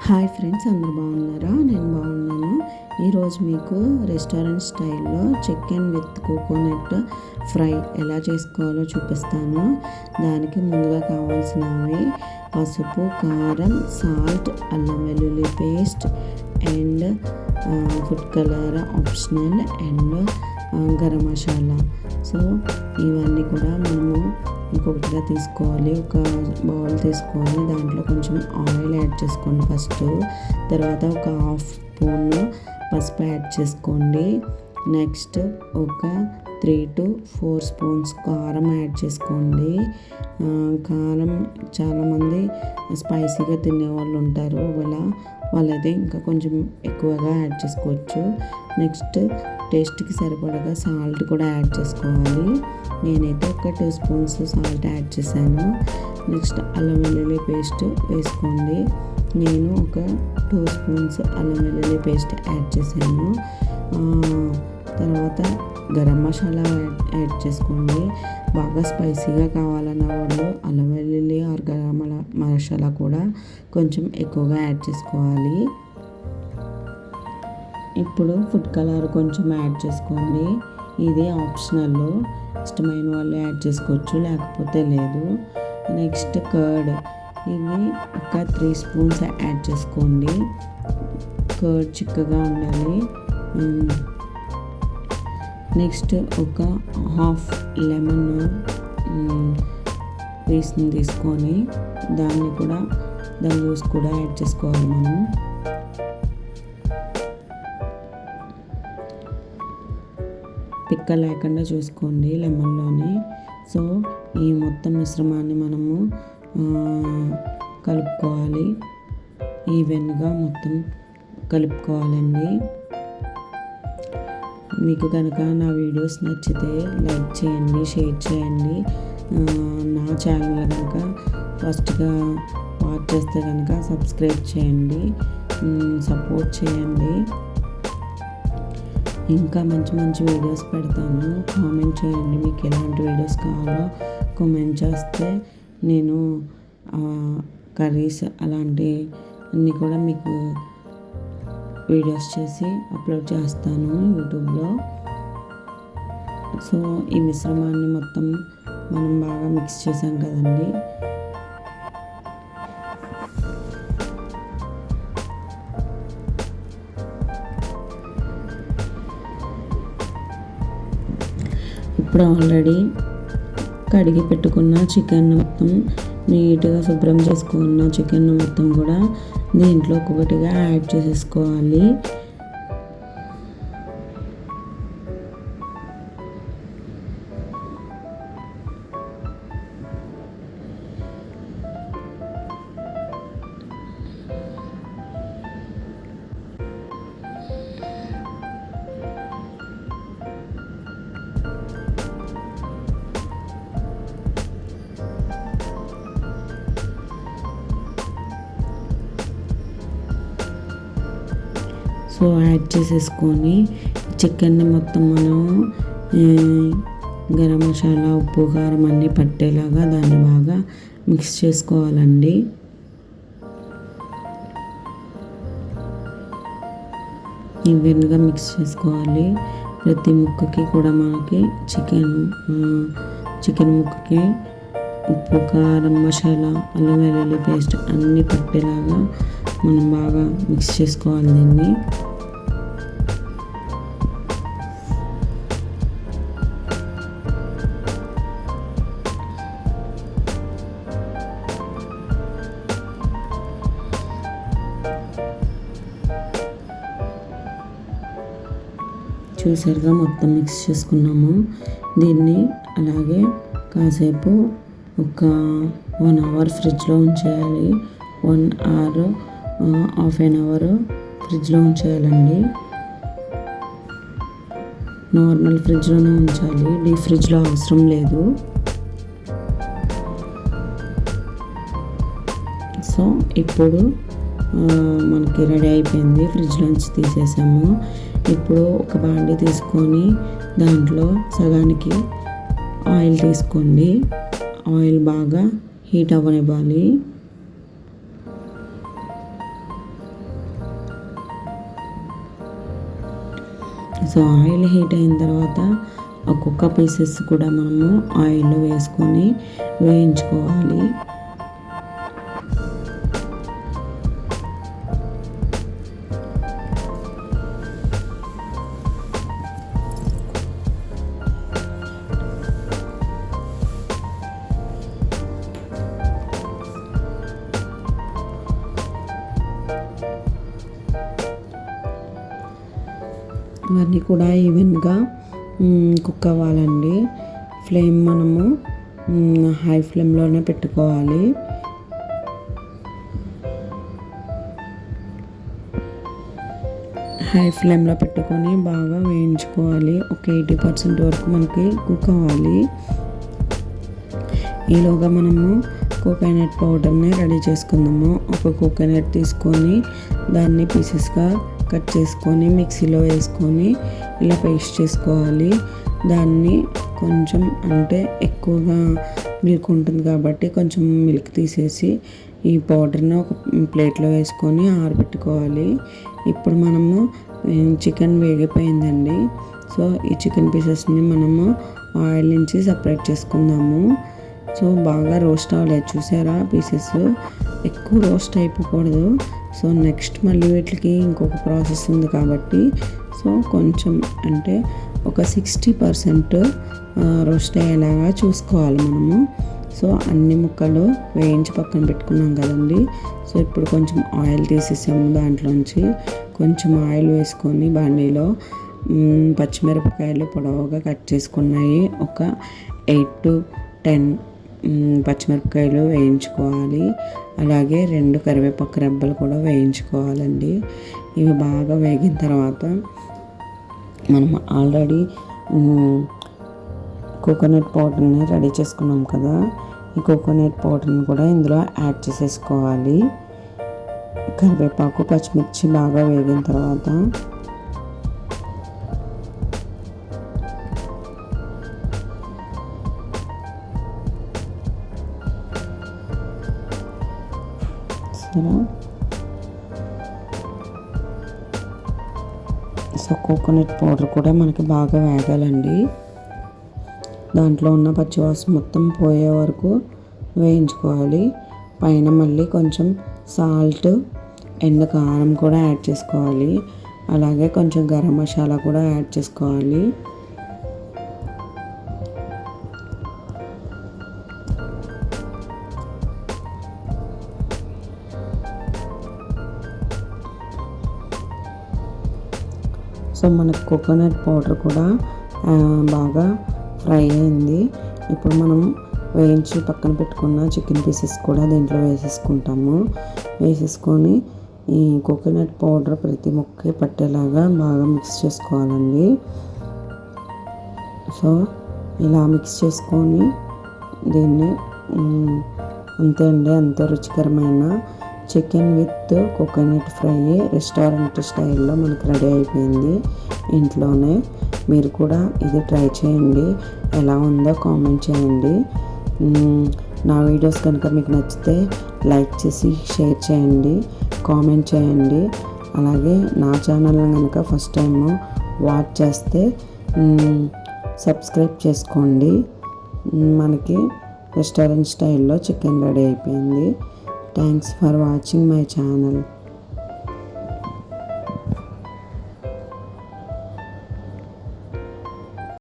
Hi friends, అందరు బాగున్నారా? నేను బాగున్నాను. ఈరోజు మీకు రెస్టారెంట్ స్టైల్లో చికెన్ విత్ కోకోనట్ ఫ్రై ఎలా చేసుకోవాలో చూపిస్తాను. దానికి ముందుగా కావాల్సినవి పసుపు, కారం, సాల్ట్, అల్లం వెల్లుల్లి paste and food colour optional and garam masala. So ఇవన్నీ కూడా మనము ఇంకొకటిగా తీసుకోవాలి. ఒక బౌల్ తీసుకొని దాంట్లో కొంచెం ఆయిల్ యాడ్ చేసుకోండి ఫస్ట్. తర్వాత ఒక హాఫ్ స్పూన్ పసుపు యాడ్ చేసుకోండి. నెక్స్ట్ ఒక 3 to 4 స్పూన్స్ కారం యాడ్ చేసుకోండి. కారం చాలామంది స్పైసీగా తినేవాళ్ళు ఉంటారు, వాళ్ళైతే ఇంకా కొంచెం ఎక్కువగా యాడ్ చేసుకోవచ్చు. నెక్స్ట్ టేస్ట్కి సరిపడగా సాల్ట్ కూడా యాడ్ చేసుకోవాలి. నేనైతే ఒక 2 స్పూన్స్ సాల్ట్ యాడ్ చేశాను. నెక్స్ట్ అల్లం వెల్లుల్లి పేస్ట్ వేసుకోండి. నేను ఒక 2 స్పూన్స్ అల్లం వెల్లుల్లి పేస్ట్ యాడ్ చేశాను. తర్వాత గరం మసాలా యాడ్ చేసుకోండి. బాగా స్పైసీగా కావాలన్న వాళ్ళు అల్లం వెల్లుల్లి ఆర్ గరం మసాలా కూడా కొంచెం ఎక్కువగా యాడ్ చేసుకోవాలి. ఇప్పుడు ఫుడ్ కలర్ కొంచెం యాడ్ చేసుకోండి. ఇది ఆప్షనల్, ఇష్టమైన వాళ్ళు యాడ్ చేసుకోవచ్చు, లేకపోతే లేదు. నెక్స్ట్ కర్డ్, ఇది ఒక 3 స్పూన్స్ యాడ్ చేసుకోండి. కర్డ్ చిక్కగా ఉండాలి. నెక్స్ట్ ఒక హాఫ్ లెమన్ పీస్ని తీసుకొని దాని జ్యూస్ కూడా యాడ్ చేసుకోవాలి మనం. పిక్క లేకుండా చూసుకోండి లెమన్లోని. సో ఈ మొత్తం మిశ్రమాన్ని మనము కలుపుకోవాలి. ఈవెన్గా మొత్తం కలుపుకోవాలండి. మీకు కనుక నా వీడియోస్ నచ్చితే లైక్ చేయండి, షేర్ చేయండి. నా ఛానల్ కనుక ఫస్ట్గా వాచ్ చేస్తే కనుక సబ్స్క్రైబ్ చేయండి, సపోర్ట్ చేయండి. ఇంకా మంచి మంచి వీడియోస్ పెడతాను. కామెంట్ చేయండి, మీకు ఎలాంటి వీడియోస్ కావాలో కామెంట్ చేస్తే నేను కర్రీస్ అలాంటి అన్నీ కూడా మీకు వీడియోస్ చేసి అప్లోడ్ చేస్తాను యూట్యూబ్లో. సో ఈ మిశ్రమాన్ని మొత్తం మనం బాగా మిక్స్ చేసాం కదండి. ఇప్పుడు ఆల్రెడీ కడిగి పెట్టుకున్న చికెన్ మొత్తం నీట్గా శుభ్రం చేసుకున్న చికెన్ మొత్తం కూడా దీంట్లో ఒక్కొక్కటిగా యాడ్ చేసేసుకోవాలి. సో యాడ్ చేసేసుకొని చికెన్ని మొత్తం మనం గరం మసాలా, ఉప్పు, కారం అన్నీ పట్టేలాగా దాన్ని బాగా మిక్స్ చేసుకోవాలండి. ఈవెన్గా మిక్స్ చేసుకోవాలి. ప్రతి ముక్కకి కూడా మనకి చికెన్ ముక్కకి ఉప్పు, కారం, మసాలా, అల్లం వెల్లుల్లి పేస్ట్ అన్నీ పట్టేలాగా మనం బాగా మిక్స్ చేసుకోవాలి దీన్ని. చూసారుగా మొత్తం మిక్స్ చేసుకున్నాము. దీన్ని అలాగే కాసేపు ఒక 1 hour ఫ్రిడ్జ్లో ఉంచేయాలి. 1 hour హాఫ్ an hour ఫ్రిడ్జ్లో ఉంచేయాలండి. నార్మల్ ఫ్రిడ్జ్లోనే ఉంచాలి, డీప్ ఫ్రిడ్జ్లో అవసరం లేదు. సో ఇప్పుడు మనకి రెడీ అయిపోయింది, ఫ్రిడ్జ్లోంచి తీసేసాము. ఇప్పుడు ఒక బాండీ తీసుకొని దాంట్లో సగానికి ఆయిల్ తీసుకోండి. ఆయిల్ బాగా హీట్ అవ్వనివ్వాలి. సో ఆయిల్ హీట్ అయిన తర్వాత ఒక్కొక్క పీసెస్ కూడా మనము ఆయిల్లో వేసుకొని వేయించుకోవాలి. ఇవన్నీ కూడా ఈవెన్గా కుక్ అవ్వాలండి. ఫ్లేమ్ మనము హై ఫ్లేమ్లోనే పెట్టుకోవాలి. హై ఫ్లేమ్లో పెట్టుకొని బాగా వేయించుకోవాలి. ఒక 80% వరకు మనకి కుక్ అవ్వాలి. ఈలోగా మనము కోకోనట్ పౌడర్ని రెడీ చేసుకుందాము. ఒక కోకోనట్ తీసుకొని దాన్ని పీసెస్గా కట్ చేసుకొని మిక్సీలో వేసుకొని ఇలా పేస్ట్ చేసుకోవాలి. దాన్ని కొంచెం అంటే ఎక్కువగా మిల్క్ ఉంటుంది కాబట్టి కొంచెం మిల్క్ తీసేసి ఈ పౌడర్ని ఒక ప్లేట్లో వేసుకొని ఆరబెట్టుకోవాలి. ఇప్పుడు మనము చికెన్ వేగిపోయిందండి. సో ఈ చికెన్ పీసెస్ని మనము ఆయిల్ నుంచి సపరేట్ చేసుకుందాము. సో బాగా రోస్ట్ అవ్వలేదు, చూసారా పీసెస్ ఎక్కువ రోస్ట్ అయిపోకూడదు. సో నెక్స్ట్ మళ్ళీ వీటికి ఇంకొక ప్రాసెస్ ఉంది కాబట్టి సో కొంచెం అంటే ఒక 60% రోస్ట్ అయ్యేలాగా చూసుకోవాలి మనము. సో అన్ని ముక్కలు వేయించి పక్కన పెట్టుకున్నాం కదండి. సో ఇప్పుడు కొంచెం ఆయిల్ తీసేసాము. దాంట్లోంచి కొంచెం ఆయిల్ వేసుకొని బాండీలో పచ్చిమిరపకాయలు పొడవుగా కట్ చేసుకున్నాయి ఒక 8 to 10 పచ్చిమిరపకాయలు వేయించుకోవాలి. అలాగే 2 కరివేపాకు రెబ్బలు కూడా వేయించుకోవాలండి. ఇవి బాగా వేగిన తర్వాత మనం ఆల్రెడీ కోకోనట్ పౌడర్ని రెడీ చేసుకున్నాం కదా, ఈ కోకోనట్ పౌడర్ని కూడా ఇందులో యాడ్ చేసేసుకోవాలి. కరివేపాకు పచ్చిమిర్చి బాగా వేగిన తర్వాత సో కోకోనట్ పౌడర్ కూడా మనకి బాగా వేగాలండి. దాంట్లో ఉన్న పచ్చివాసన మొత్తం పోయే వరకు వేయించుకోవాలి. పైన మళ్ళీ కొంచెం సాల్ట్ ఎండు కారం కూడా యాడ్ చేసుకోవాలి. అలాగే కొంచెం గరం మసాలా కూడా యాడ్ చేసుకోవాలి. సో మనకు కోకోనట్ పౌడర్ కూడా బాగా ఫ్రై అయింది. ఇప్పుడు మనం వేయించి పక్కన పెట్టుకున్న చికెన్ పీసెస్ కూడా దీంట్లో వేసేసుకుంటాము. వేసేసుకొని ఈ కోకోనట్ పౌడర్ ప్రతి ముక్క పట్టేలాగా బాగా మిక్స్ చేసుకోవాలండి. సో ఇలా మిక్స్ చేసుకొని దీన్ని అంతే అండి, అంత రుచికరమైన chicken with coconut fry restaurant స్టైల్లో మనకు రెడీ అయిపోయింది ఇంట్లోనే. మీరు కూడా ఇది ట్రై చేయండి, ఎలా ఉందో కామెంట్ చేయండి. నా వీడియోస్ కనుక మీకు నచ్చితే లైక్ చేసి షేర్ చేయండి, కామెంట్ చేయండి. అలాగే నా ఛానల్ని కనుక ఫస్ట్ టైం వాచ్ చేస్తే సబ్స్క్రైబ్ చేసుకోండి. మనకి రెస్టారెంట్ స్టైల్లో చికెన్ రెడీ అయిపోయింది. Thanks for watching my channel.